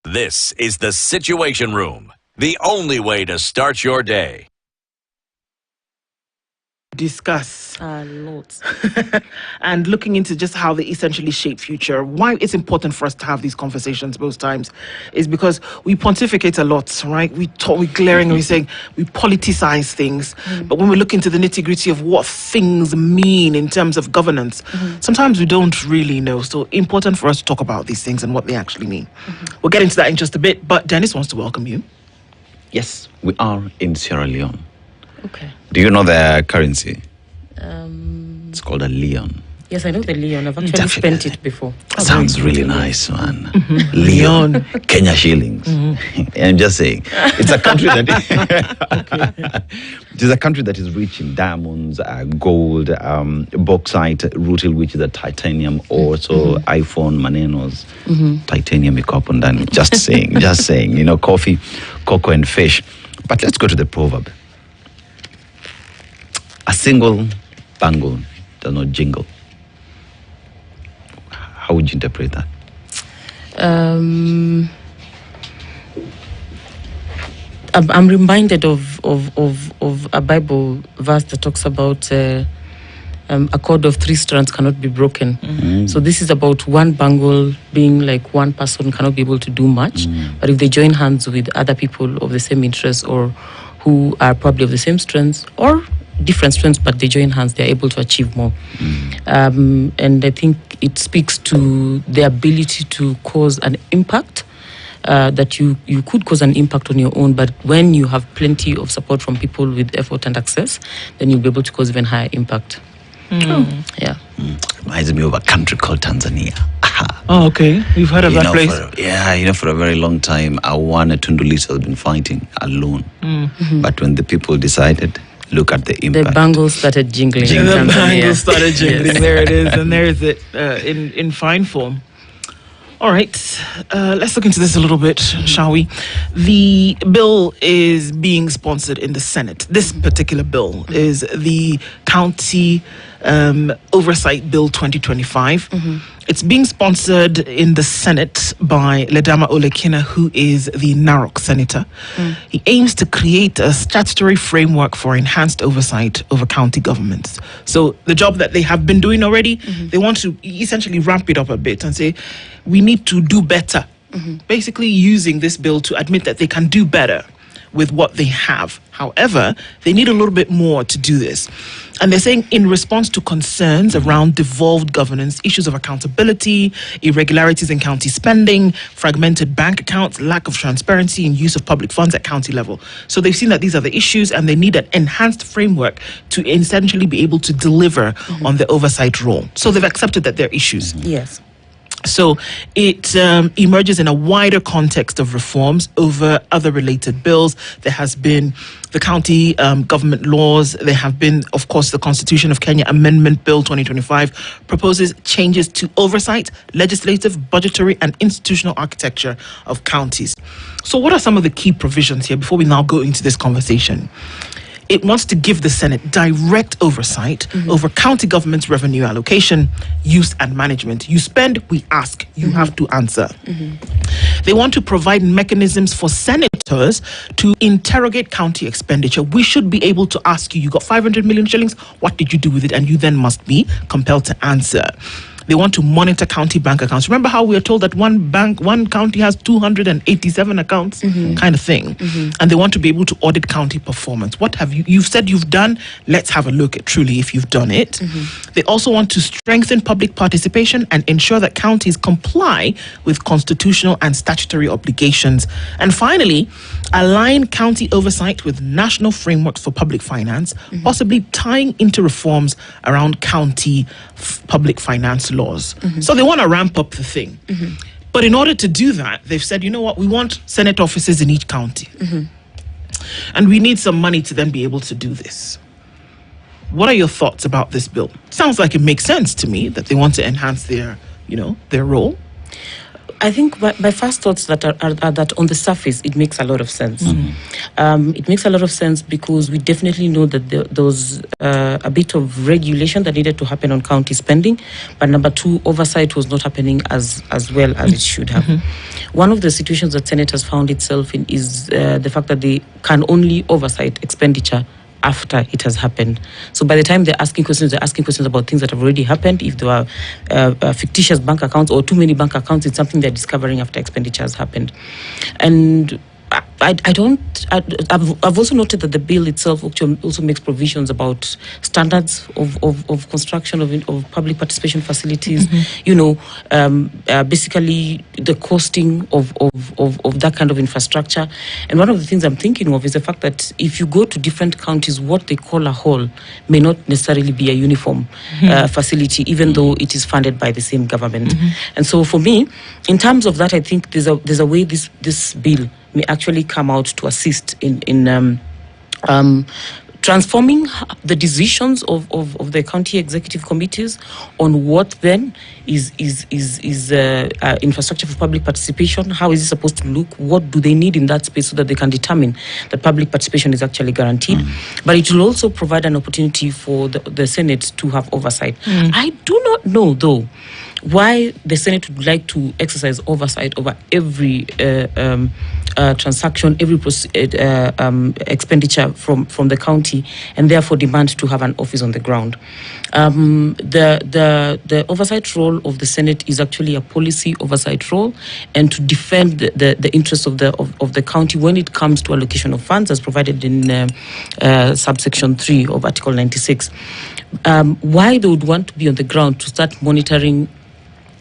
This is the Situation Room, the only way to start your day. Discuss lots. and looking into just how they essentially shape future. Why it's important for us to have these conversations most times is because we pontificate a lot, right? We talk, we glaring, and we saying we politicize things. But when we look into the nitty-gritty of what things mean in terms of governance, sometimes we don't really know. So important for us to talk about these things and what they actually mean. We'll get into that in just a bit, but Dennis wants to welcome you. Yes, we are in Sierra Leone. Okay. Do you know their currency? It's called a leon. Yes, I know the Leon. I've actually spent it before. Sounds really nice, man. Leon, Kenya shillings. I'm just saying, it's a country that it is a country that is rich in diamonds, gold, bauxite, rutile, which is a titanium ore. So iPhone, manenos, titanium, and just saying. You know, coffee, cocoa, and fish. But let's go to the proverb. A single bangle does not jingle. How would you interpret that? I'm reminded of a Bible verse that talks about a cord of three strands cannot be broken. So this is about one bangle being like one person cannot be able to do much, but if they join hands with other people of the same interest or who are probably of the same strengths or different strengths, but they join hands, they're able to achieve more. And I think it speaks to the ability to cause an impact, that you could cause an impact on your own, but when you have plenty of support from people with effort and access, then you'll be able to cause even higher impact. Yeah. Reminds me of a country called Tanzania. Oh, okay. You've heard of that place? For a very long time, Awana Tundu Lissu has been fighting alone. But when the people decided, look at the impact. The bangles started jingling. The bangles started jingling. Yes. There it is. And there is it in fine form. All right. Let's look into this a little bit, shall we? The bill is being sponsored in the Senate. This particular bill is the County Oversight Bill 2025. It's being sponsored in the Senate by Ledama Olekina, who is the Narok senator. He aims to create a statutory framework for enhanced oversight over county governments. So the job that they have been doing already, they want to essentially ramp it up a bit and say, we need to do better. Basically using this bill to admit that they can do better with what they have. However, they need a little bit more to do this. And they're saying in response to concerns around devolved governance, issues of accountability, irregularities in county spending, fragmented bank accounts, lack of transparency in use of public funds at county level. So they've seen that these are the issues and they need an enhanced framework to essentially be able to deliver on the oversight role. So they've accepted that there are issues. Yes. So it emerges in a wider context of reforms over other related bills. There has been the county government laws. There have been, of course, the Constitution of Kenya Amendment Bill 2025 proposes changes to oversight, legislative, budgetary, and institutional architecture of counties. So what are some of the key provisions here before we now go into this conversation? It wants to give the Senate direct oversight over county government's revenue allocation, use, and management. You spend, we ask, you have to answer. They want to provide mechanisms for senators to interrogate county expenditure. We should be able to ask you, you got 500 million shillings, what did you do with it? And you then must be compelled to answer. They want to monitor county bank accounts. Remember how we are told that one county has 287 accounts, kind of thing. And they want to be able to audit county performance. What have you've said you've done? Let's have a look at truly if you've done it. They also want to strengthen public participation and ensure that counties comply with constitutional and statutory obligations. And finally, align county oversight with national frameworks for public finance, possibly tying into reforms around county public finance laws. So they want to ramp up the thing. But in order to do that, they've said, you know what, we want Senate offices in each county. And we need some money to then be able to do this. What are your thoughts about this bill? Sounds like it makes sense to me that they want to enhance their role. I think my first thoughts that are that on the surface, it makes a lot of sense. It makes a lot of sense because we definitely know that there was a bit of regulation that needed to happen on county spending, but number two, oversight was not happening as well as it should have. One of the situations that Senate has found itself in is the fact that they can only oversight expenditure after it has happened. So by the time they're asking questions about things that have already happened. If there are fictitious bank accounts or too many bank accounts, it's something they're discovering after expenditure has happened. And I've also noted that the bill itself also makes provisions about standards of construction of public participation facilities. Basically the costing of that kind of infrastructure. And one of the things I'm thinking of is the fact that if you go to different counties, what they call a hall may not necessarily be a uniform facility, even though it is funded by the same government. And so for me, in terms of that, I think there's a way this bill may actually come out to assist in transforming the decisions of the county executive committees on what then is infrastructure for public participation. How is it supposed to look? What do they need in that space so that they can determine that public participation is actually guaranteed? But it will also provide an opportunity for the Senate to have oversight. I do not know, though, why the Senate would like to exercise oversight over every transaction, every expenditure from the county, and therefore demand to have an office on the ground. The oversight role of the Senate is actually a policy oversight role, and to defend the interests of the county when it comes to allocation of funds, as provided in subsection 3 of Article 96. Why they would want to be on the ground to start monitoring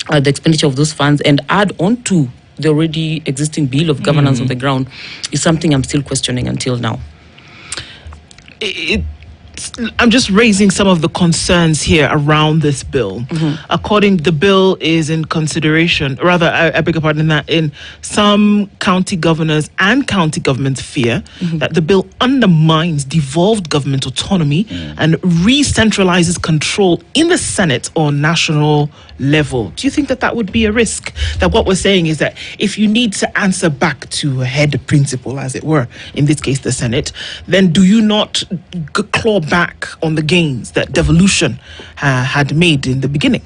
the expenditure of those funds and add on to the already existing bill of governance on the ground is something I'm still questioning until now. I'm just raising some of the concerns here around this bill. The bill is in consideration, rather, I beg your pardon, that in some county governors and county governments fear that the bill undermines devolved government autonomy and re-centralizes control in the Senate or national level. Do you think that would be a risk? That what we're saying is that if you need to answer back to a head principal, as it were, in this case the Senate, then do you not claw back on the gains that devolution had made in the beginning?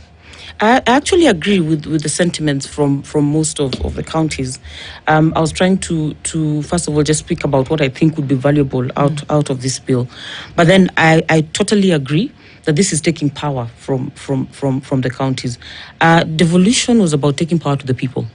I actually agree with the sentiments from most of the counties. I was trying to first of all just speak about what I think would be valuable out of this bill, but then I totally agree that this is taking power from the counties. Devolution was about taking power to the people.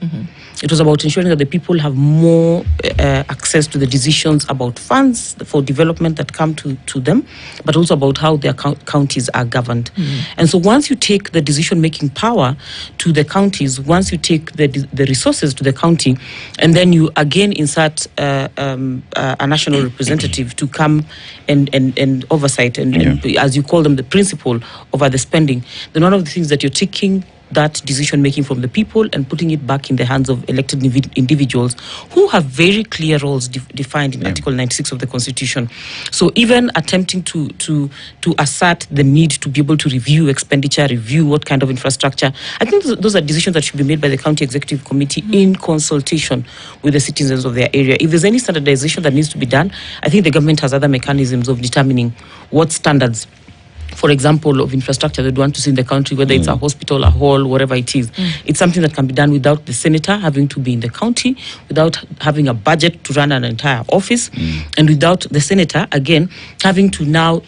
It was about ensuring that the people have more access to the decisions about funds for development that come to them, but also about how their counties are governed. And so once you take the decision-making power to the counties, once you take the resources to the county, and then you again insert a national representative to come and oversight, and as you call them, the principal over the spending, then one of the things that you're taking that decision-making from the people and putting it back in the hands of elected individuals who have very clear roles defined in Article 96 of the Constitution. So even attempting to assert the need to be able to review expenditure, review what kind of infrastructure, I think those are decisions that should be made by the County Executive Committee in consultation with the citizens of their area. If there's any standardization that needs to be done, I think the government has other mechanisms of determining what standards, for example, of infrastructure they'd want to see in the country, whether it's a hospital, a hall, whatever it is. It's something that can be done without the senator having to be in the county, without having a budget to run an entire office, and without the senator, again, having to now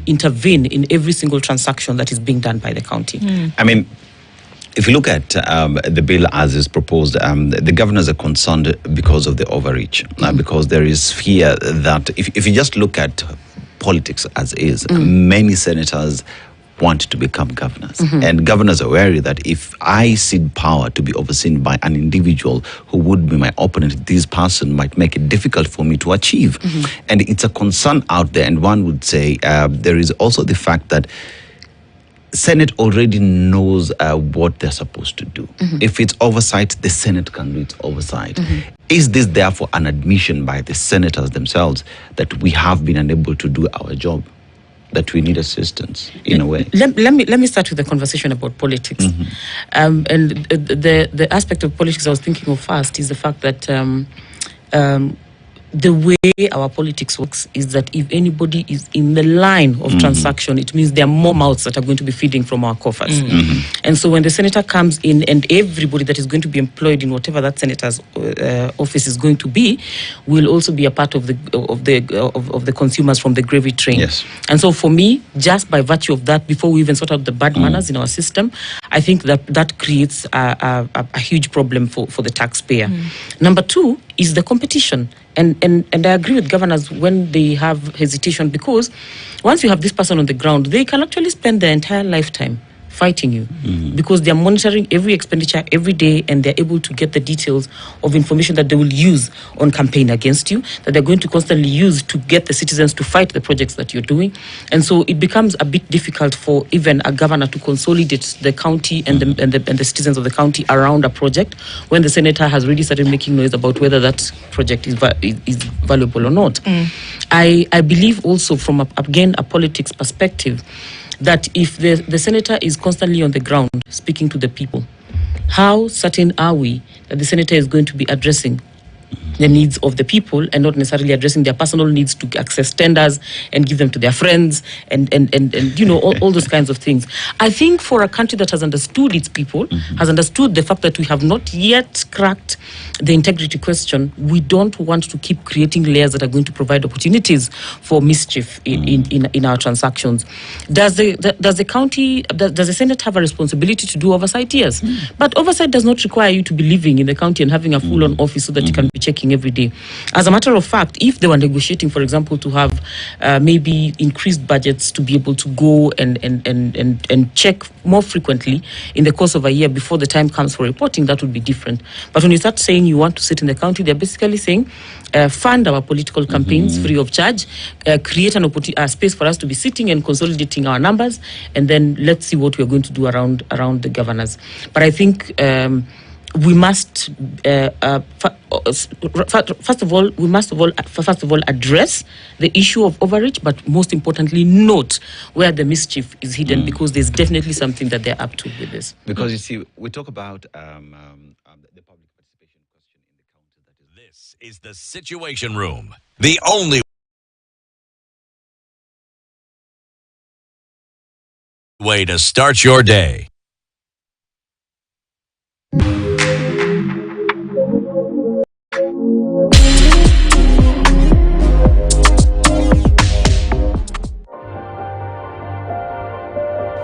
intervene in every single transaction that is being done by the county. I mean, if you look at the bill as is proposed, the governors are concerned because of the overreach, because there is fear that if you just look at politics as is, many senators want to become governors. And governors are wary that if I cede power to be overseen by an individual who would be my opponent, this person might make it difficult for me to achieve. And it's a concern out there. And one would say there is also the fact that Senate already knows what they're supposed to do. If it's oversight, the Senate can do its oversight. Is this therefore an admission by the senators themselves that we have been unable to do our job? that we need assistance in a way? Let me start with the conversation about politics. And the aspect of politics I was thinking of first is the fact that the way our politics works is that if anybody is in the line of transaction, it means there are more mouths that are going to be feeding from our coffers. And so when the senator comes in, and everybody that is going to be employed in whatever that senator's office is going to be, will also be a part of the consumers from the gravy train. Yes. And so for me, just by virtue of that, before we even sort out the bad manners in our system, I think that creates a huge problem for the taxpayer. Number two is the competition. And I agree with governors when they have hesitation, because once you have this person on the ground, they can actually spend their entire lifetime fighting you, because they're monitoring every expenditure every day, and they're able to get the details of information that they will use on campaign against you, that they're going to constantly use to get the citizens to fight the projects that you're doing. And so it becomes a bit difficult for even a governor to consolidate the county and the citizens of the county around a project when the senator has already started making noise about whether that project is valuable or not. I believe also from a politics perspective, that if the senator is constantly on the ground speaking to the people, how certain are we that the senator is going to be addressing the needs of the people and not necessarily addressing their personal needs to access tenders and give them to their friends and you know, all those kinds of things. I think for a country that has understood its people, has understood the fact that we have not yet cracked the integrity question, we don't want to keep creating layers that are going to provide opportunities for mischief in our transactions. Does the county, does the Senate have a responsibility to do oversight? Yes. But oversight does not require you to be living in the county and having a full-on office so that you can be checking every day. As a matter of fact, if they were negotiating, for example, to have maybe increased budgets to be able to go and check more frequently in the course of a year before the time comes for reporting, that would be different. But when you start saying you want to sit in the county, they're basically saying fund our political campaigns free of charge, create a space for us to be sitting and consolidating our numbers, and then let's see what we're going to do around the governors. But I think we must first of all address the issue of overreach, but most importantly note where the mischief is hidden, because there's definitely something that they're up to with this. Because you see, we talk about the public participation question in the county. That is, This is the Situation Room, the only way to start your day.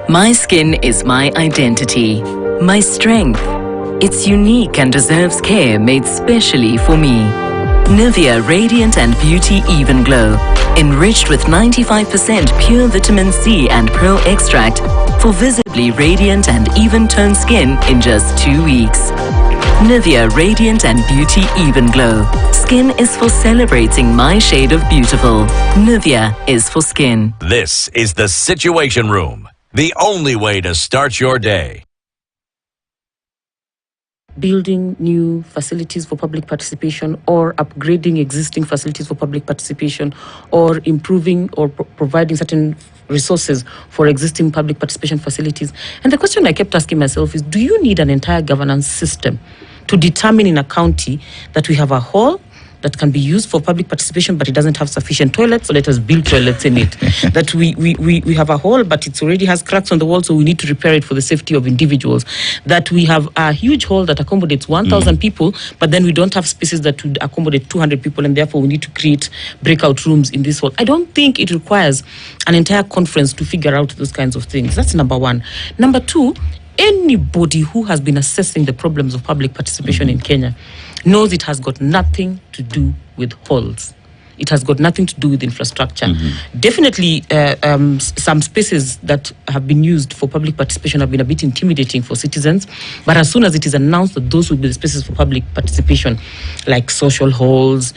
My skin is my identity, my strength. It's unique and deserves care made specially for me. Nivea Radiant and Beauty Even Glow, enriched with 95% pure vitamin C and pearl extract for visibly radiant and even-toned skin in just 2 weeks. Nivea Radiant and Beauty Even Glow. Skin is for celebrating my shade of beautiful. Nivea is for skin. This is the Situation Room, the only way to start your day. Building new facilities for public participation, or upgrading existing facilities for public participation, or improving or providing certain resources for existing public participation facilities. And the question I kept asking myself is, do you need an entire governance system to determine in a county that we have a hall that can be used for public participation, but it doesn't have sufficient toilets, so let us build toilets in it. That we have a hall, but it already has cracks on the wall, so we need to repair it for the safety of individuals. That we have a huge hall that accommodates 1,000 people, but then we don't have spaces that would accommodate 200 people, and therefore we need to create breakout rooms in this hall. I don't think it requires an entire conference to figure out those kinds of things. That's number one. Number two, anybody who has been assessing the problems of public participation in Kenya knows it has got nothing to do with halls. It has got nothing to do with infrastructure. Definitely, some spaces that have been used for public participation have been a bit intimidating for citizens. But as soon as it is announced that those will be the spaces for public participation, like social halls,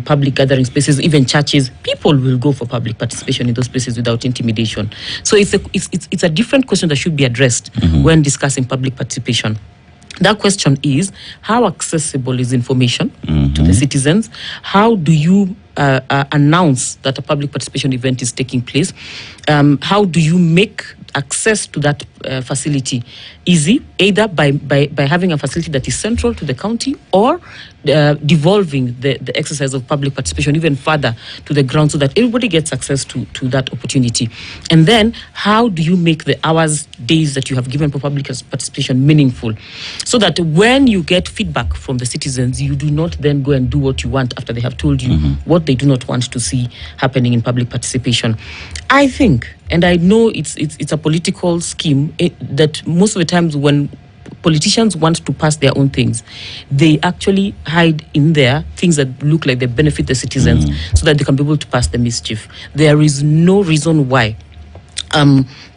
public gathering spaces, even churches, people will go for public participation in those spaces without intimidation. So it's a different question that should be addressed when discussing public participation. That question is, how accessible is information to the citizens? How do you announce that a public participation event is taking place? How do you make access to that facility easy, either by having a facility that is central to the county, or devolving the exercise of public participation even further to the ground so that everybody gets access to that opportunity? And then how do you make the hours, days that you have given for public participation meaningful, so that when you get feedback from the citizens, you do not then go and do what you want after they have told you what they do not want to see happening in public participation? I think, and I know it's a political scheme, that most of the times when politicians want to pass their own things, they actually hide in there things that look like they benefit the citizens so that they can be able to pass the mischief. There is no reason why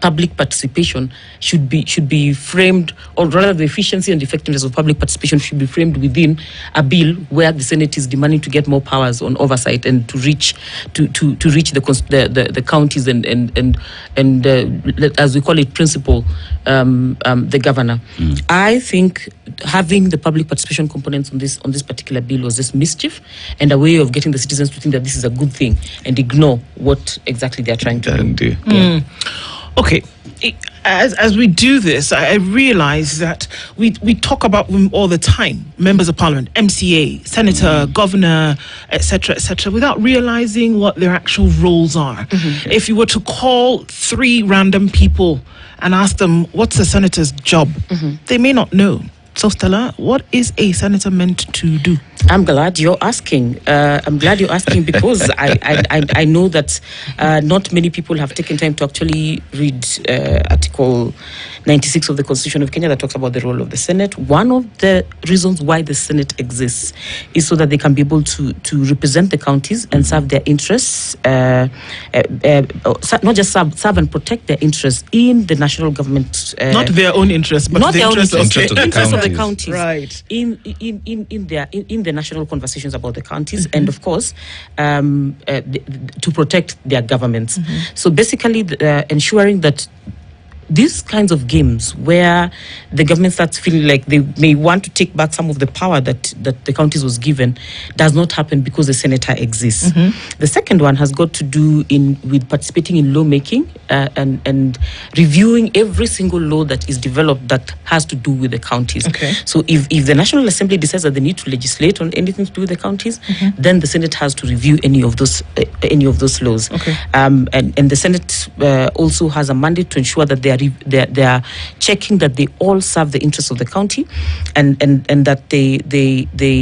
public participation should be framed, or rather the efficiency and effectiveness of public participation should be framed within a bill where the Senate is demanding to get more powers on oversight and to reach the counties and as we call it, principal the governor. I think having the public participation components on this particular bill was just mischief and a way of getting the citizens to think that this is a good thing and ignore what exactly they are trying to do. Yeah. Okay, as we do this, I realize that we talk about them all the time: members of parliament, MCA, senator, governor, etc., without realizing what their actual roles are. If you were to call 3 random people and ask them what's a senator's job, they may not know. So, Stella, what is a senator meant to do? I'm glad you're asking. Because I know that not many people have taken time to actually read Article 96 of the Constitution of Kenya that talks about the role of the Senate. One of the reasons why the Senate exists is so that they can be able to represent the counties and serve their interests, not just serve and protect their interests in the national government. Not their own interests, but not the their own interests of the counties. Right. In the national conversations about the counties, and of course to protect their governments. So basically ensuring that these kinds of games where the government starts feeling like they may want to take back some of the power that the counties was given does not happen because the senator exists. The second one has got to do with participating in lawmaking and reviewing every single law that is developed that has to do with the counties. Okay. So if the National Assembly decides that they need to legislate on anything to do with the counties, then the Senate has to review any of those laws. Okay. And the Senate also has a mandate to ensure that they are checking that they all serve the interests of the county, and that they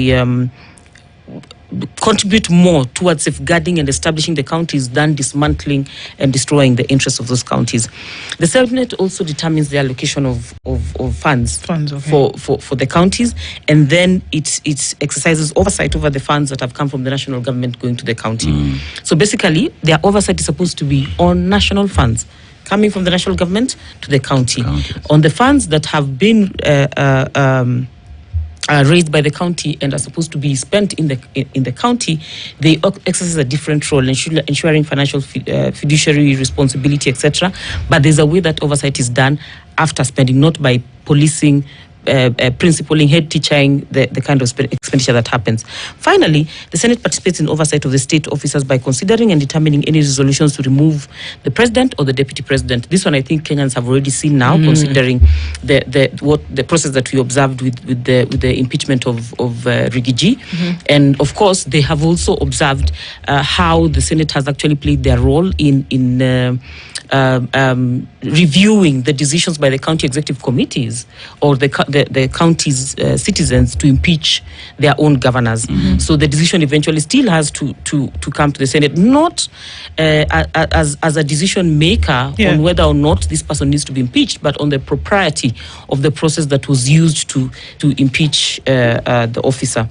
contribute more towards safeguarding and establishing the counties than dismantling and destroying the interests of those counties. The Senate also determines the allocation of funds okay. for the counties, and then it exercises oversight over the funds that have come from the national government going to the county. So basically, their oversight is supposed to be on national funds coming from the national government to the county. On the funds that have been raised by the county and are supposed to be spent in the county, they exercise a different role, ensuring financial fiduciary responsibility, etc. But there's a way that oversight is done after spending, not by policing, principling, head teaching the kind of expenditure that happens. Finally, the Senate participates in oversight of the state officers by considering and determining any resolutions to remove the president or the deputy president. This one I think Kenyans have already seen now, considering the process that we observed with the impeachment of Rigiji. And of course, they have also observed how the Senate has actually played their role in reviewing the decisions by the county executive committees or the county's citizens to impeach their own governors. So the decision eventually still has to come to the Senate, not as a decision maker on whether or not this person needs to be impeached, but on the propriety of the process that was used to impeach the officer.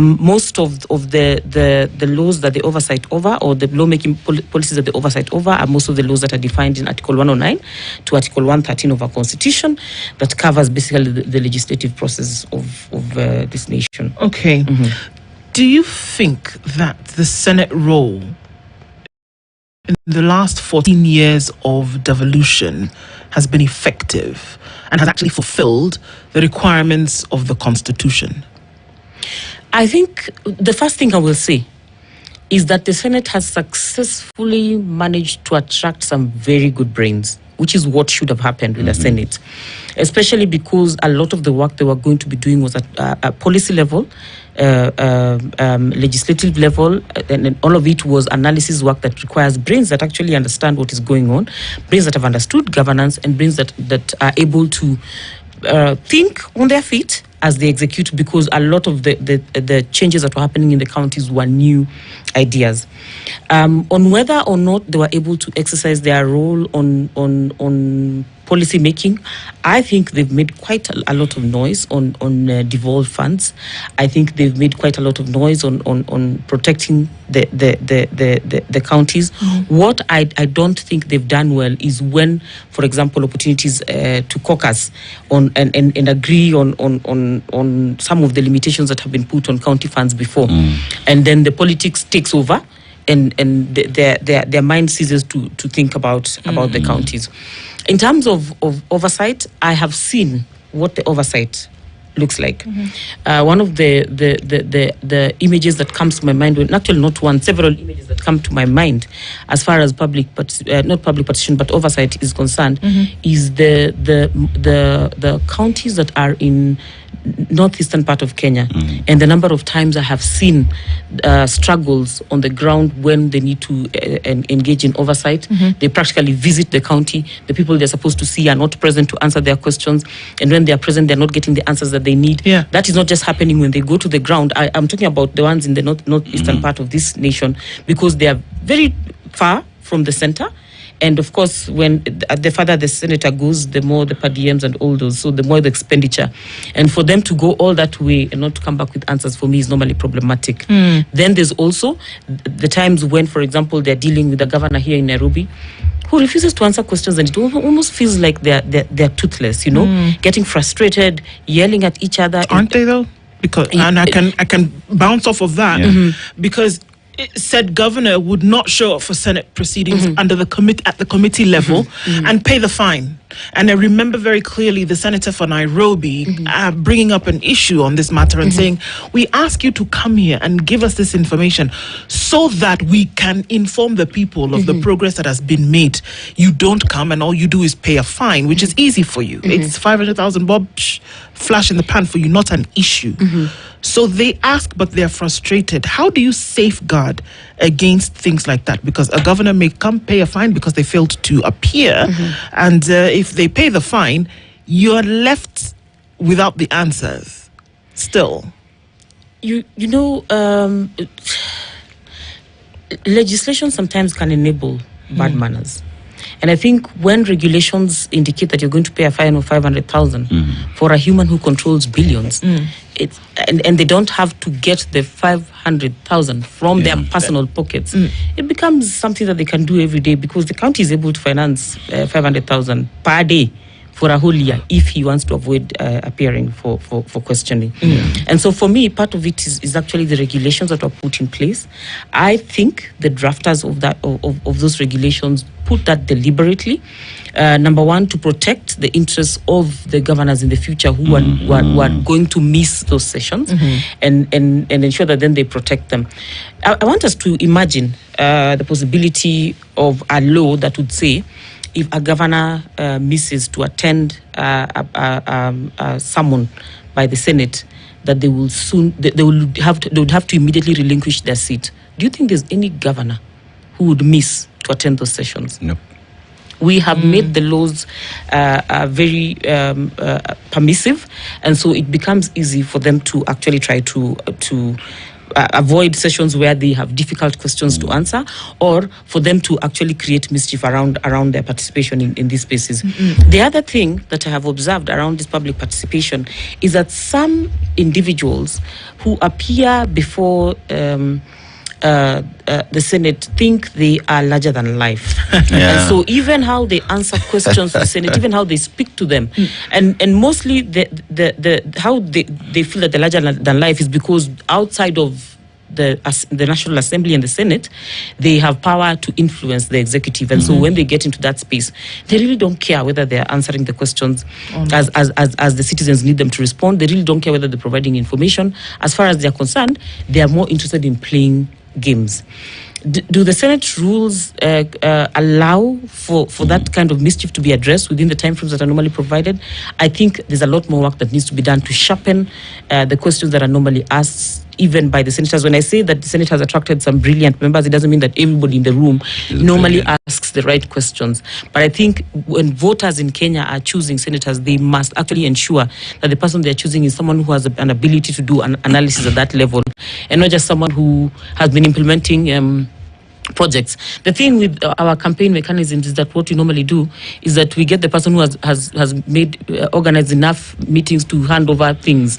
Most of the laws that they oversight over, or the lawmaking policies that they oversight over, are most of the laws that are defined in Article 109 to Article 113 of our Constitution, that covers basically the legislative process of this nation. Okay. Do you think that the Senate role in the last 14 years of devolution has been effective and has actually fulfilled the requirements of the Constitution? I think the first thing I will say is that the Senate has successfully managed to attract some very good brains, which is what should have happened with the Senate, especially because a lot of the work they were going to be doing was at a policy level, legislative level, and all of it was analysis work that requires brains that actually understand what is going on, brains that have understood governance, and brains that are able to think on their feet as they execute, because a lot of the changes that were happening in the counties were new ideas. On whether or not they were able to exercise their role on policy making, I think they've made quite a lot of noise on devolved funds. I think they've made quite a lot of noise on protecting the counties. What I don't think they've done well is when, for example, opportunities to caucus on and agree on some of the limitations that have been put on county funds before, and then the politics takes over. And their mind ceases to think about the counties. In terms of oversight, I have seen what the oversight looks like. One of the images that comes to my mind, actually not one, several images that come to my mind as far as not public participation but oversight is concerned, is the counties that are in northeastern part of Kenya, and the number of times I have seen struggles on the ground when they need to engage in oversight. They practically visit the county. The people they're supposed to see are not present to answer their questions, and when they are present, they're not getting the answers that they need. That is not just happening when they go to the ground. I'm talking about the ones in the northeastern part of this nation, because they are very far from the center. And of course, when the further the senator goes, the more the per diems and all those, so the more the expenditure. And for them to go all that way and not to come back with answers, for me, is normally problematic. Then there's also the times when, for example, they're dealing with the governor here in Nairobi, who refuses to answer questions, and it almost feels like they're toothless, getting frustrated, yelling at each other. Aren't they though? Because and I can bounce off of that, because said governor would not show up for Senate proceedings under the at the committee level and pay the fine. And I remember very clearly the senator for Nairobi bringing up an issue on this matter and saying, we ask you to come here and give us this information so that we can inform the people of the progress that has been made. You don't come and all you do is pay a fine, which is easy for you. It's 500,000 bob, flash in the pan for you, not an issue. So they ask, but they're frustrated. How do you safeguard against things like that? Because a governor may come pay a fine because they failed to appear, and if they pay the fine, you're left without the answers. Still, legislation sometimes can enable bad manners. And I think when regulations indicate that you're going to pay a fine of 500,000 for a human who controls billions, and they don't have to get the 500,000 from their personal pockets, it becomes something that they can do every day, because the county is able to finance 500,000 per day for a whole year if he wants to avoid appearing for questioning. And so for me, part of it is actually the regulations that were put in place. I think the drafters of those regulations put that deliberately. Number one, to protect the interests of the governors in the future who are going to miss those sessions, and ensure that then they protect them. I want us to imagine the possibility of a law that would say, if a governor misses to attend a summon by the Senate, that they would have to immediately relinquish their seat. Do you think there's any governor who would miss to attend those sessions? No. We have made the laws very permissive, and so it becomes easy for them to actually try to avoid sessions where they have difficult questions to answer, or for them to actually create mischief around their participation in these spaces. The other thing that I have observed around this public participation is that some individuals who appear before the Senate think they are larger than life. And so even how they answer questions to the Senate, even how they speak to them, and mostly how they feel that they're larger than life is because outside of the National Assembly and the Senate, they have power to influence the executive. And so when they get into that space, they really don't care whether they're answering the questions as the citizens need them to respond. They really don't care whether they're providing information. As far as they're concerned, they are more interested in playing games. Do the Senate rules allow for that kind of mischief to be addressed within the timeframes that are normally provided? I think there's a lot more work that needs to be done to sharpen the questions that are normally asked, even by the senators. When I say that the Senate has attracted some brilliant members, it doesn't mean that everybody in the room normally asks the right questions. But I think when voters in Kenya are choosing senators, they must actually ensure that the person they're choosing is someone who has an ability to do an analysis at that level, and not just someone who has been implementing projects. The thing with our campaign mechanisms is that what we normally do is that we get the person who has made organized enough meetings to hand over things,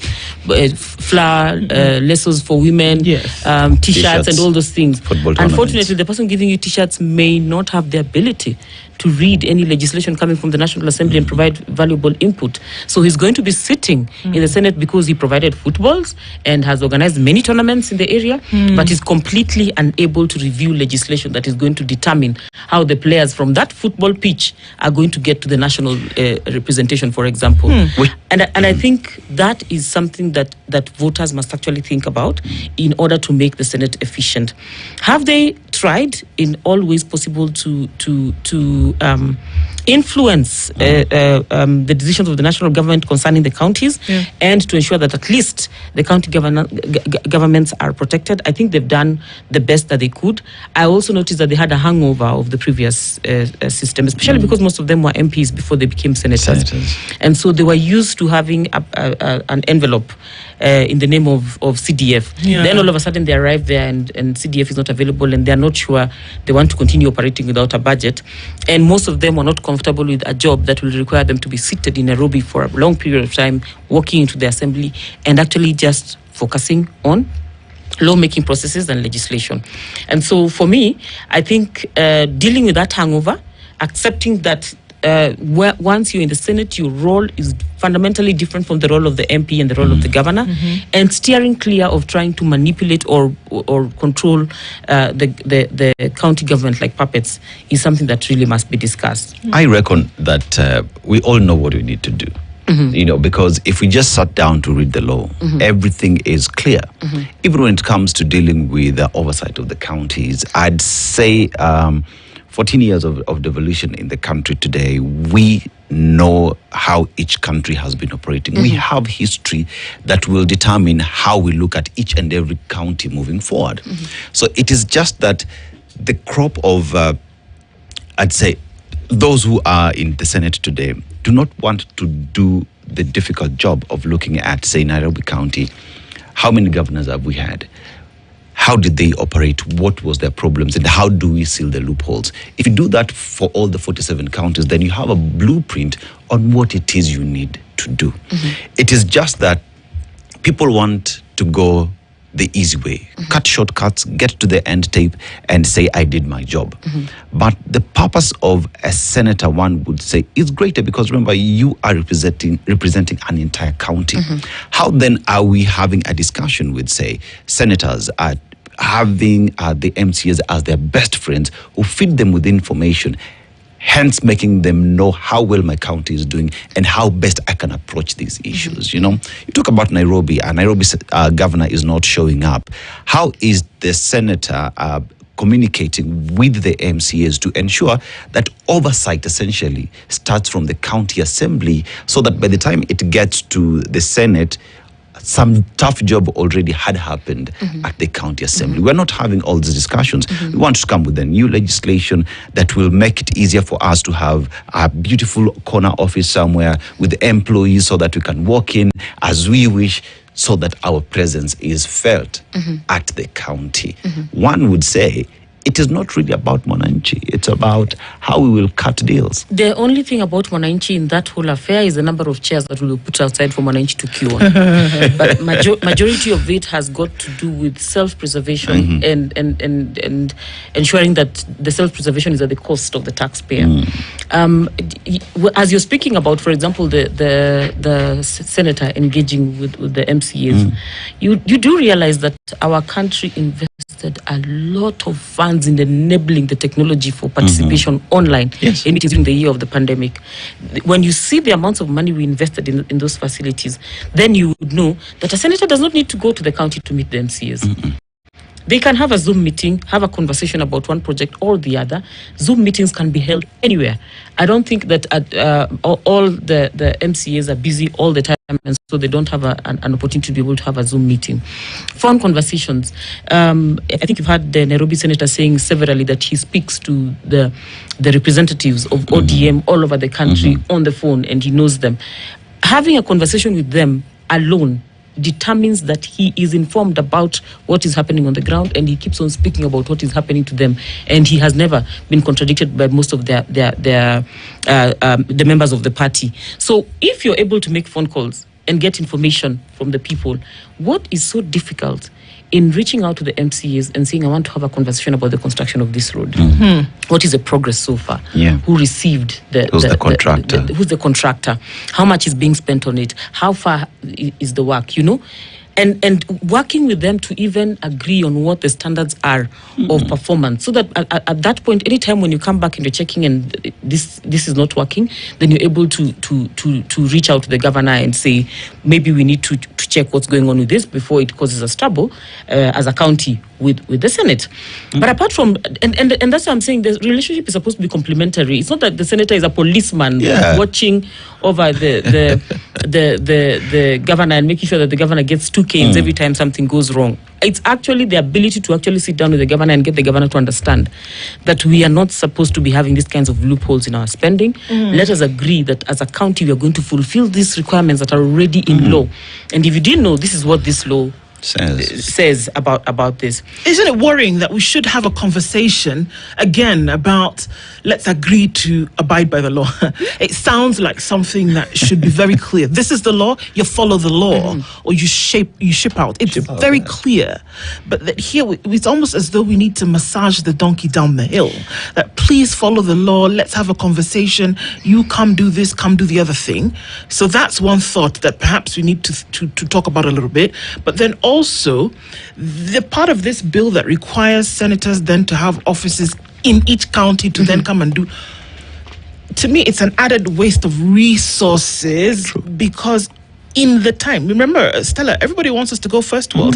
flour, lessons for women, t-shirts and all those things. Unfortunately, the person giving you t-shirts may not have the ability to read any legislation coming from the National Assembly and provide valuable input. So he's going to be sitting in the Senate because he provided footballs and has organized many tournaments in the area, but is completely unable to review legislation that is going to determine how the players from that football pitch are going to get to the national representation, for example. And I think that is something that voters must actually think about in order to make the Senate efficient. Have they tried in all ways possible to influence the decisions of the national government concerning the counties and to ensure that at least the county governments are protected? I think they've done the best that they could. I also noticed that they had a hangover of the previous system, especially because most of them were MPs before they became senators. And so they were used to having an envelope in the name of CDF. Then all of a sudden they arrive there and CDF is not available, and they're not sure they want to continue operating without a budget. And most of them are not comfortable with a job that will require them to be seated in Nairobi for a long period of time, walking into the assembly and actually just focusing on lawmaking processes and legislation. And so for me, I think dealing with that hangover, accepting that once you're in the Senate, your role is fundamentally different from the role of the MP and the role of the governor, and steering clear of trying to manipulate or control the county government like puppets is something that really must be discussed. I reckon that we all know what we need to do. You know, because if we just sat down to read the law, everything is clear. Even when it comes to dealing with the oversight of the counties, I'd say 14 years of devolution in the country today, we know how each country has been operating. We have history that will determine how we look at each and every county moving forward. So it is just that the crop of, I'd say, those who are in the Senate today do not want to do the difficult job of looking at, say, Nairobi County. How many governors have we had? How did they operate? What was their problems? And how do we seal the loopholes? If you do that for all the 47 counties, then you have a blueprint on what it is you need to do. It is just that people want to go the easy way, cut shortcuts, get to the end tape and say, I did my job. But the purpose of a senator, one would say, is greater, because remember, you are representing an entire county. How then are we having a discussion with, say, senators at having the MCAs as their best friends who feed them with information, hence making them know how well my county is doing and how best I can approach these issues. You know, you talk about Nairobi, and Nairobi's governor is not showing up. How is the senator communicating with the MCAs to ensure that oversight essentially starts from the county assembly, so that by the time it gets to the Senate, some tough job already had happened at the county assembly? We're not having all these discussions. We want to come with a new legislation that will make it easier for us to have a beautiful corner office somewhere with employees, so that we can walk in as we wish, so that our presence is felt at the county. One would say it is not really about Mwananchi. It's about how we will cut deals. The only thing about Mwananchi in that whole affair is the number of chairs that we will put outside for Mwananchi to queue on. But majority of it has got to do with self-preservation and ensuring that the self-preservation is at the cost of the taxpayer. As you're speaking about, for example, the senator engaging with the MCAs, you do realize that our country invested a lot of funds in enabling the technology for participation online, and it is during the year of the pandemic. When you see the amounts of money we invested in those facilities, then you would know that a senator does not need to go to the county to meet the MCAs. They can have a Zoom meeting, have a conversation about one project or the other. Zoom meetings can be held anywhere. I don't think that all the MCAs are busy all the time, and so they don't have an opportunity to be able to have a Zoom meeting. Phone conversations. I think you've heard the Nairobi senator saying severally that he speaks to the representatives of ODM all over the country on the phone, and he knows them. Having a conversation with them alone determines that he is informed about what is happening on the ground, and he keeps on speaking about what is happening to them, and he has never been contradicted by most of the members of the party. So if you're able to make phone calls and get information from the people, what is so difficult in reaching out to the MCAs and saying, I want to have a conversation about the construction of this road? What is the progress so far? Yeah. Who received Who's the contractor? Who's the contractor? How much is being spent on it? How far is the work, And working with them to even agree on what the standards are of performance, so that at that point, anytime when you come back and you're checking and this is not working, then you're able to reach out to the governor and say, maybe we need to check what's going on with this before it causes us trouble as a county with the Senate. But apart from, and that's what I'm saying, the relationship is supposed to be complementary. It's not that the senator is a policeman watching over the governor and making sure that the governor gets 2 canes every time something goes wrong. It's actually the ability to actually sit down with the governor and get the governor to understand that we are not supposed to be having these kinds of loopholes in our spending. Let us agree that as a county we are going to fulfill these requirements that are already in law. And if you didn't know, this is what this law says about this. Isn't it worrying that we should have a conversation again about let's agree to abide by the law? It sounds like something that should be very clear. This is the law, you follow the law, or you ship out. It's very clear. But that here it's almost as though we need to massage the donkey down the hill. That please follow the law, let's have a conversation, you come do this, come do the other thing. So that's one thought that perhaps we need to talk about a little bit. But then also, the part of this bill that requires senators then to have offices in each county to then come and do, to me, it's an added waste of resources. Because in the time, remember, Stella, everybody wants us to go first world.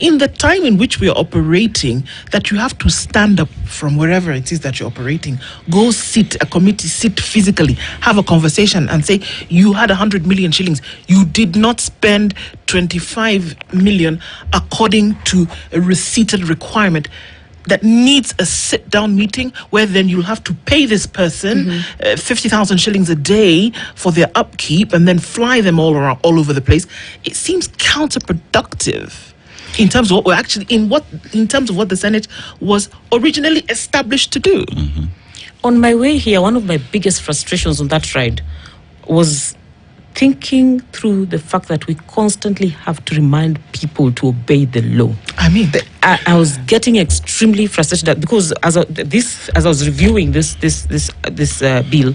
In the time in which we are operating, that you have to stand up from wherever it is that you're operating, go sit, a committee, sit physically, have a conversation and say, you had 100 million shillings. You did not spend 25 million according to a receipted requirement. That needs a sit-down meeting where then you'll have to pay this person 50,000 shillings a day for their upkeep and then fly them all around, all over the place. It seems counterproductive in terms of what we're actually in terms of what the Senate was originally established to do. On my way here, one of my biggest frustrations on that ride was thinking through the fact that we constantly have to remind people to obey the law. I mean, I was getting extremely frustrated because as I was reviewing this bill,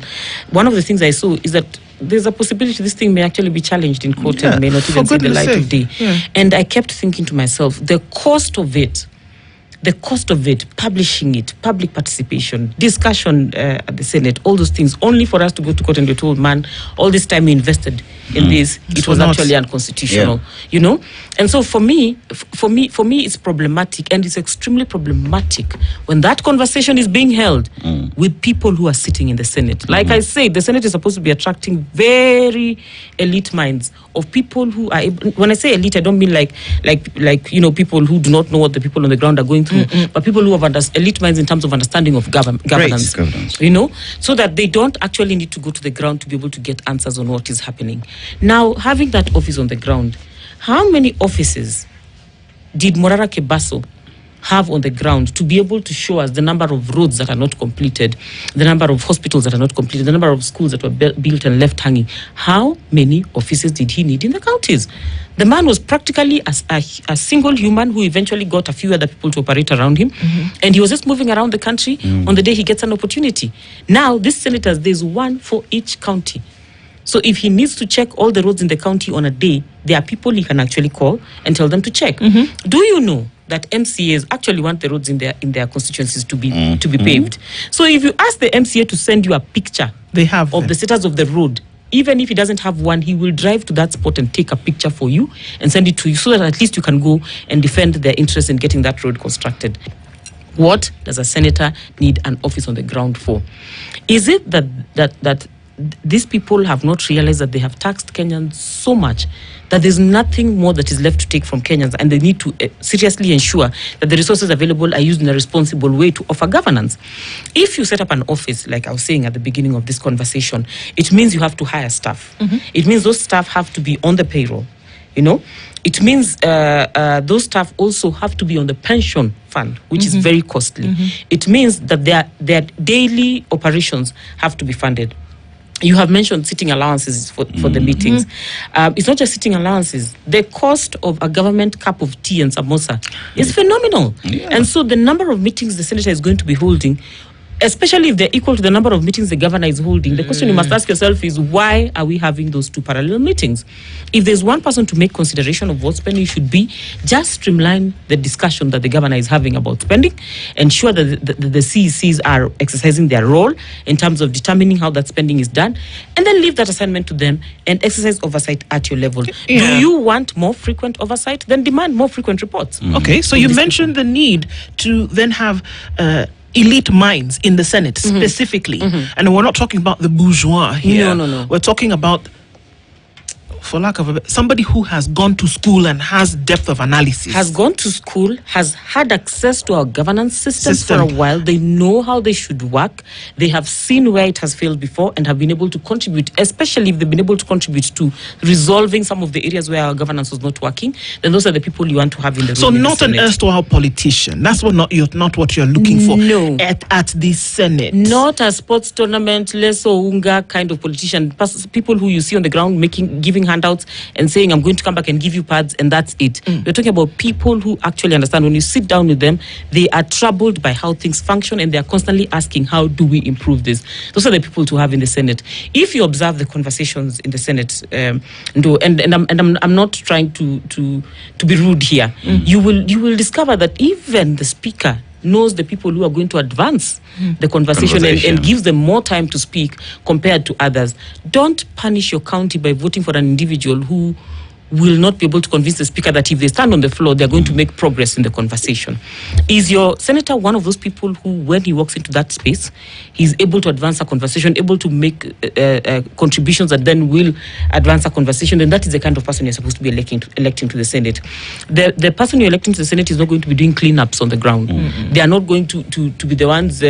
one of the things I saw is that there's a possibility this thing may actually be challenged in court and may not even see the light of day. And I kept thinking to myself, the cost of it, publishing it, public participation, discussion at the Senate, all those things, only for us to go to court and be told, man, all this time we invested in this, it was actually unconstitutional, And so for me, it's problematic, and it's extremely problematic when that conversation is being held with people who are sitting in the Senate. Like I said, the Senate is supposed to be attracting very elite minds of people who are able, when I say elite, I don't mean like people who do not know what the people on the ground are going through, but people who have elite minds in terms of understanding of governance, so that they don't actually need to go to the ground to be able to get answers on what is happening. Now, having that office on the ground, how many offices did Morara Kebaso have on the ground to be able to show us the number of roads that are not completed, the number of hospitals that are not completed, the number of schools that were built and left hanging? How many offices did he need in the counties? The man was practically a single human who eventually got a few other people to operate around him, and he was just moving around the country on the day he gets an opportunity. Now, these senators, there's one for each county. So if he needs to check all the roads in the county on a day, there are people he can actually call and tell them to check. Do you know that MCAs actually want the roads in their constituencies to be paved? So if you ask the MCA to send you a picture they have of the status of the road even if he doesn't have one, he will drive to that spot and take a picture for you and send it to you so that at least you can go and defend their interest in getting that road constructed. What does a senator need an office on the ground for? Is it that these people have not realized that they have taxed Kenyans so much that there's nothing more that is left to take from Kenyans, and they need to seriously ensure that the resources available are used in a responsible way to offer governance? If you set up an office, like I was saying at the beginning of this conversation, it means you have to hire staff. It means those staff have to be on the payroll. It means those staff also have to be on the pension fund, which is very costly. It means that their daily operations have to be funded. You have mentioned sitting allowances for the meetings. It's not just sitting allowances. The cost of a government cup of tea and samosa is phenomenal. Yeah. And so the number of meetings the senator is going to be holding, especially if they're equal to the number of meetings the governor is holding, the question you must ask yourself is, why are we having those two parallel meetings? If there's one person to make consideration of what spending should be, just streamline the discussion that the governor is having about spending, ensure that the CECs are exercising their role in terms of determining how that spending is done, and then leave that assignment to them and exercise oversight at your level. Yeah. Do you want more frequent oversight? Then demand more frequent reports. Okay, so you mentioned the need to then have elite minds in the Senate specifically. And we're not talking about the bourgeois here. No. We're talking about, for lack of somebody who has gone to school and has depth of analysis. Has gone to school, has had access to our governance system for a while. They know how they should work. They have seen where it has failed before and have been able to contribute, especially if they've been able to contribute to resolving some of the areas where our governance was not working. Then those are the people you want to have in the room. So not an erstwhile politician. That's not what you're looking for. No. At the Senate. Not a sports tournament, leso unga kind of politician. People who you see on the ground giving handouts and saying, I'm going to come back and give you pads, and that's it. We're talking about people who actually understand. When you sit down with them, they are troubled by how things function, and they are constantly asking, how do we improve this? Those are the people to have in the Senate. If you observe the conversations in the Senate, I'm not trying to be rude here, you will discover that even the speaker knows the people who are going to advance the conversation. And gives them more time to speak compared to others. Don't punish your county by voting for an individual who will not be able to convince the speaker that if they stand on the floor, they're going to make progress in the conversation. Is your senator one of those people who, when he walks into that space, he's able to advance a conversation, able to make contributions that then will advance a conversation? Then that is the kind of person you're supposed to be electing to the Senate. The person you're electing to the Senate is not going to be doing cleanups on the ground. They are not going to be the ones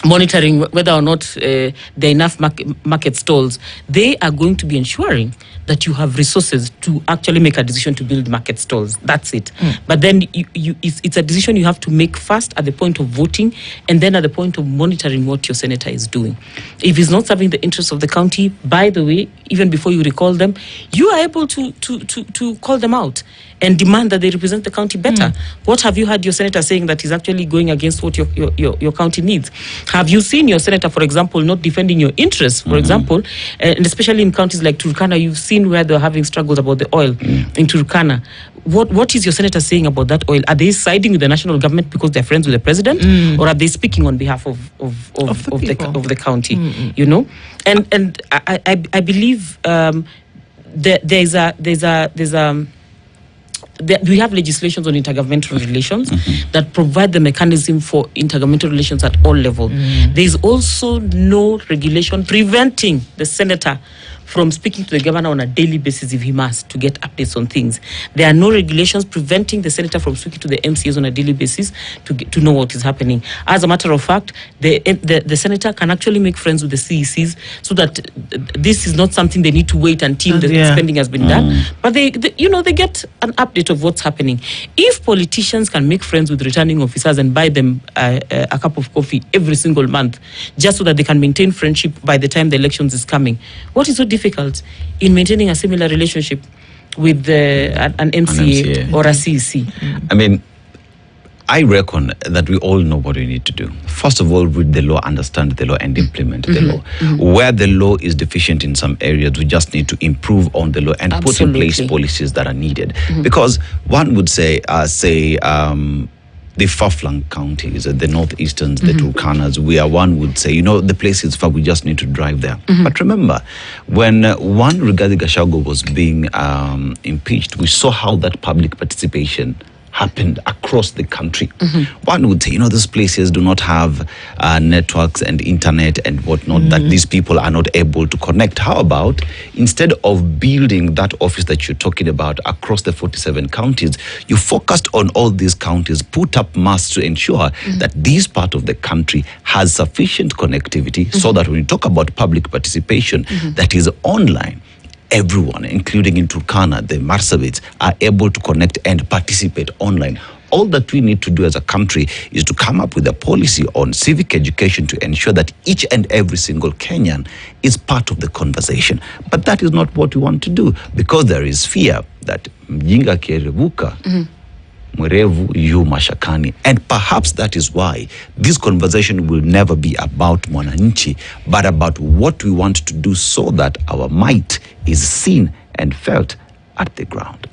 monitoring whether or not there are enough market stalls. They are going to be ensuring that you have resources to actually make a decision to build market stalls. That's it. But then it's a decision you have to make first at the point of voting, and then at the point of monitoring what your senator is doing. If it's not serving the interests of the county, by the way, even before you recall them, you are able to call them out and demand that they represent the county better. What have you had your senator saying that is actually going against what your county needs? Have you seen your senator, for example, not defending your interests, for example, and especially in counties like Turkana, you've seen where they're having struggles about the oil in Turkana. What is your senator saying about that oil? Are they siding with the national government because they're friends with the president, or are they speaking on behalf of the county? You know, and I believe we have legislations on intergovernmental relations that provide the mechanism for intergovernmental relations at all levels. There is also no regulation preventing the senator from speaking to the governor on a daily basis if he must, to get updates on things. There are no regulations preventing the senator from speaking to the MCAs on a daily basis to know what is happening. As a matter of fact, the senator can actually make friends with the CECs so that this is not something they need to wait until the spending has been done. But they get an update of what's happening. If politicians can make friends with returning officers and buy them a cup of coffee every single month, just so that they can maintain friendship by the time the elections is coming, what is so difficult in maintaining a similar relationship with an MCA or a CEC? I mean, I reckon that we all know what we need to do. First of all, read the law, understand the law, and implement the law. Where the law is deficient in some areas, we just need to improve on the law and put in place policies that are needed. Because one would say the far-flung counties, the northeasterns, the Turkanas, where one would say, the place is far, we just need to drive there. But remember, when one Rigathi Gachagua was being impeached, we saw how that public participation happened across the country. One would say, these places do not have networks and internet and whatnot, that these people are not able to connect. How about, instead of building that office that you're talking about across the 47 counties, you focused on all these counties, put up masts to ensure that this part of the country has sufficient connectivity so that when you talk about public participation that is online, everyone, including in Turkana, the Marsabits, are able to connect and participate online. All that we need to do as a country is to come up with a policy on civic education to ensure that each and every single Kenyan is part of the conversation. But that is not what we want to do, because there is fear that mjinga kierevuka, mwerevu yu mashakani. And perhaps that is why this conversation will never be about mwananchi, but about what we want to do so that our might is seen and felt at the ground.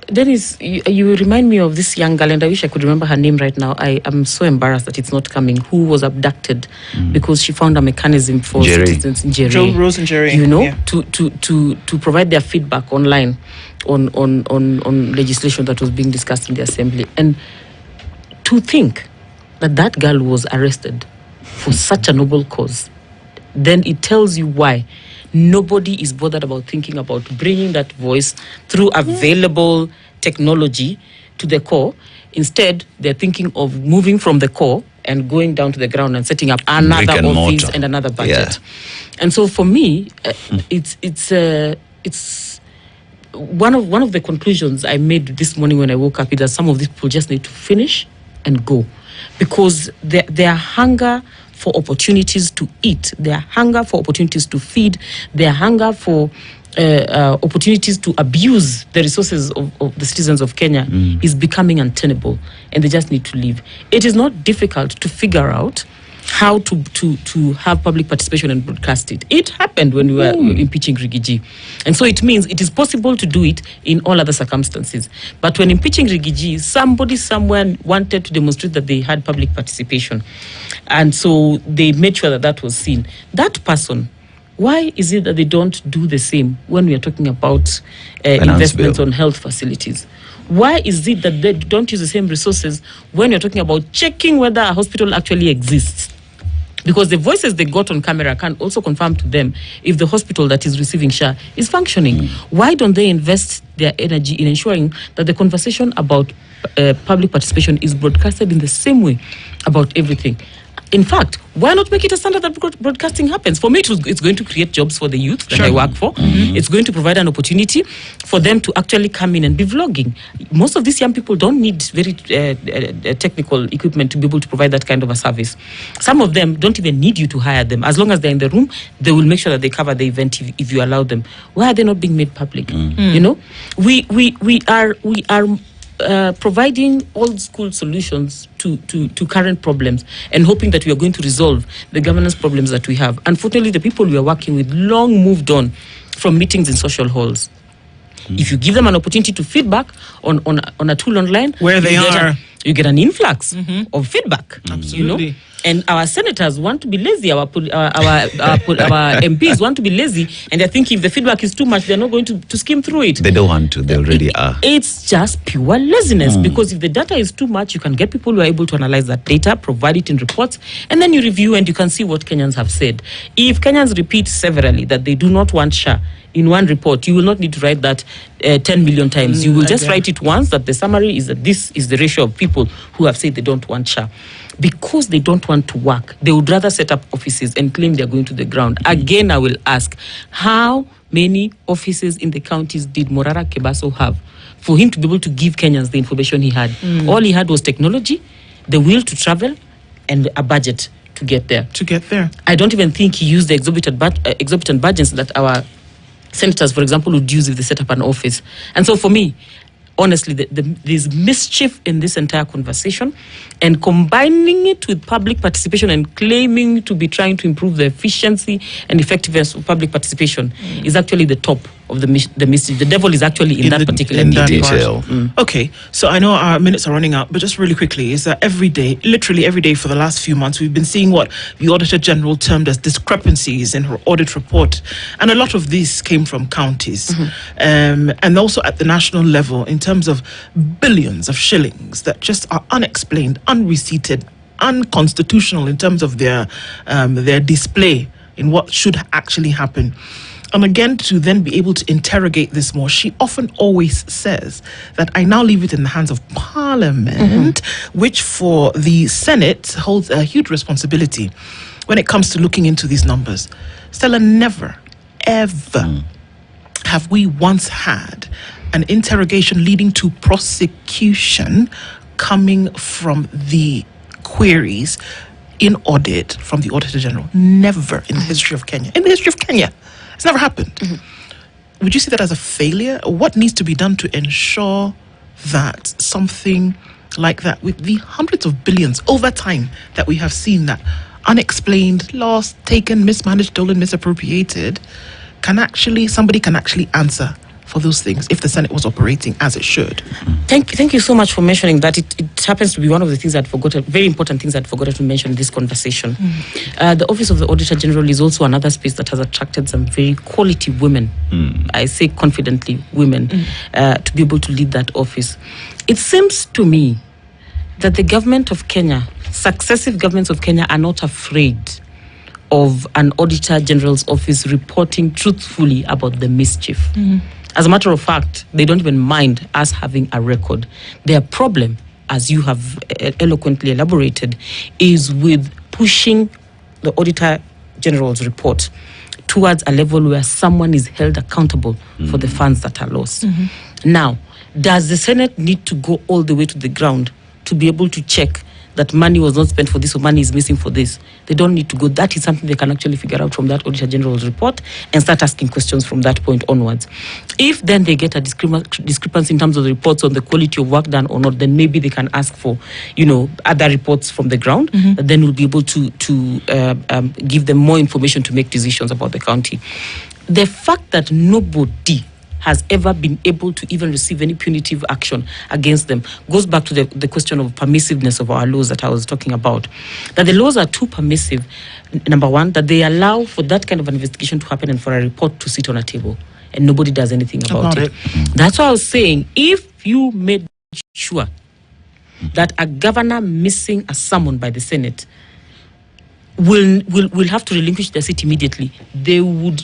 Dennis, you remind me of this young girl, and I wish I could remember her name right now. I am so embarrassed that it's not coming, who was abducted because she found a mechanism for citizens in Jerry. Rose and Jerry. To provide their feedback online on legislation that was being discussed in the assembly. And to think that girl was arrested for such a noble cause, then it tells you why nobody is bothered about thinking about bringing that voice through available technology to the core. Instead, they're thinking of moving from the core and going down to the ground and setting up another office and another budget. And so for me, it's one of the conclusions I made this morning when I woke up is that some of these people just need to finish and go, because their hunger for opportunities to eat, their hunger for opportunities to feed, their hunger for opportunities to abuse the resources of the citizens of Kenya is becoming untenable, and they just need to leave. It is not difficult to figure out how to have public participation and broadcast it. It happened when we were impeaching Rigiji. And so it means it is possible to do it in all other circumstances. But when impeaching Rigiji, somebody somewhere wanted to demonstrate that they had public participation. And so they made sure that was seen. That person, why is it that they don't do the same when we are talking about investments on health facilities? Why is it that they don't use the same resources when you're talking about checking whether a hospital actually exists? Because the voices they got on camera can also confirm to them if the hospital that is receiving SHA is functioning. Why don't they invest their energy in ensuring that the conversation about public participation is broadcasted in the same way about everything? In fact, why not make it a standard that broadcasting happens? For me, it's going to create jobs for the youth that I work for. It's going to provide an opportunity for them to actually come in and be vlogging. Most of these young people don't need very technical equipment to be able to provide that kind of a service. Some of them don't even need you to hire them. As long as they're in the room, they will make sure that they cover the event if you allow them. Why are they not being made public? You know, we are providing old school solutions to current problems and hoping that we are going to resolve the governance problems that we have. Unfortunately, the people we are working with long moved on from meetings in social halls. If you give them an opportunity to feedback on a tool online, where they are, you get an influx of feedback. Absolutely. You know? And our senators want to be lazy, our MPs want to be lazy, and they think if the feedback is too much, they're not going to skim through it. They don't want to, they already are. It's just pure laziness, because if the data is too much, you can get people who are able to analyze that data, provide it in reports, and then you review and you can see what Kenyans have said. If Kenyans repeat severally that they do not want SHA in one report, you will not need to write that 10 million times. You will just write it once, that the summary is that this is the ratio of people who have said they don't want SHA. Because they don't want to work, they would rather set up offices and claim they're going to the ground. Again, I will ask, how many offices in the counties did Morara Kebaso have for him to be able to give Kenyans the information he had? All he had was technology, the will to travel, and a budget to get there. I don't even think he used the exorbitant budgets that our senators, for example, would use if they set up an office. And so for me, honestly, there's mischief in this entire conversation, and combining it with public participation and claiming to be trying to improve the efficiency and effectiveness of public participation is actually the top of the mischief. The devil is actually in that particular detail. Okay, so I know our minutes are running out, but just really quickly, is that every day, literally every day for the last few months, we've been seeing what the Auditor General termed as discrepancies in her audit report. And a lot of these came from counties. And also at the national level, in terms of billions of shillings that just are unexplained, unreceipted, unconstitutional in terms of their display in what should actually happen. And again, to then be able to interrogate this more, she often always says that I now leave it in the hands of Parliament, which for the Senate holds a huge responsibility when it comes to looking into these numbers. Stella, never, ever have we once had an interrogation leading to prosecution coming from the queries in audit from the Auditor General. Never in the history of Kenya. In the history of Kenya. It's never happened. Would you see that as a failure? What needs to be done to ensure that something like that, with the hundreds of billions over time that we have seen that unexplained, lost, taken, mismanaged, stolen, misappropriated, somebody can actually answer for those things if the Senate was operating as it should? Thank you so much for mentioning that. It happens to be one of the things that very important things that I forgot to mention in this conversation. The Office of the Auditor General is also another space that has attracted some very quality women, I say confidently women, to be able to lead that office. It seems to me that the government of Kenya, successive governments of Kenya, are not afraid of an Auditor General's office reporting truthfully about the mischief. As a matter of fact, they don't even mind us having a record. Their problem, as you have eloquently elaborated, is with pushing the Auditor General's report towards a level where someone is held accountable for the funds that are lost. Now, does the Senate need to go all the way to the ground to be able to check that money was not spent for this or money is missing for this? They don't need to go. That is something they can actually figure out from that Auditor General's report and start asking questions from that point onwards. If then they get a discrepancy in terms of the reports on the quality of work done or not, then maybe they can ask for, other reports from the ground that then will be able to give them more information to make decisions about the county. The fact that nobody has ever been able to even receive any punitive action against them goes back to the question of permissiveness of our laws that I was talking about. That the laws are too permissive, number one, that they allow for that kind of an investigation to happen and for a report to sit on a table and nobody does anything about it. That's why I was saying, if you made sure that a governor missing a summon by the Senate will have to relinquish their seat immediately, they would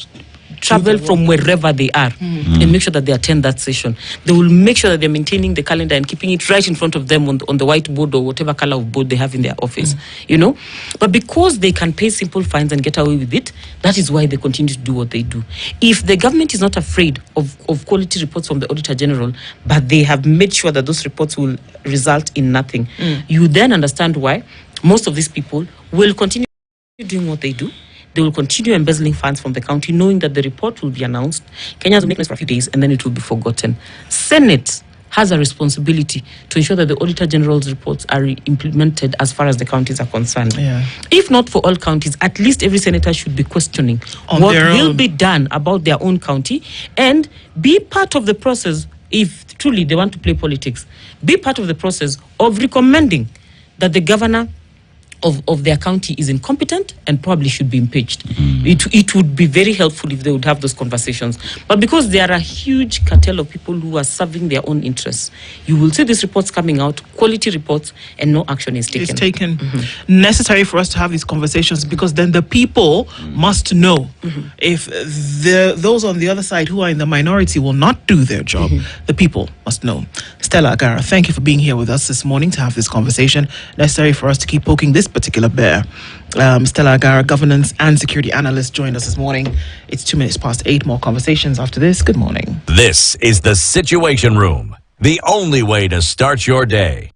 travel from wherever they are and make sure that they attend that session. They will make sure that they're maintaining the calendar and keeping it right in front of them on the whiteboard or whatever color of board they have in their office, But because they can pay simple fines and get away with it, that is why they continue to do what they do. If the government is not afraid of quality reports from the Auditor General, but they have made sure that those reports will result in nothing, you then understand why most of these people will continue doing what they do. They will continue embezzling funds from the county, knowing that the report will be announced. Kenyans will make noise for a few days, and then it will be forgotten. Senate has a responsibility to ensure that the Auditor General's reports are implemented as far as the counties are concerned. If not for all counties, at least every senator should be questioning what will be done about their own county and be part of the process, if truly they want to play politics, be part of the process of recommending that the governor of their county is incompetent and probably should be impeached. It would be very helpful if they would have those conversations. But because there are a huge cartel of people who are serving their own interests, you will see these reports coming out, quality reports, and no action is taken. It's taken. Necessary for us to have these conversations because then the people must know. If those on the other side who are in the minority will not do their job, the people must know. Stella Agara, thank you for being here with us this morning to have this conversation. Necessary for us to keep poking this particular bear. Stella Agara, governance and security analyst, joined us this morning. It's 8:02. More conversations after this. Good morning. This is the Situation Room, the only way to start your day.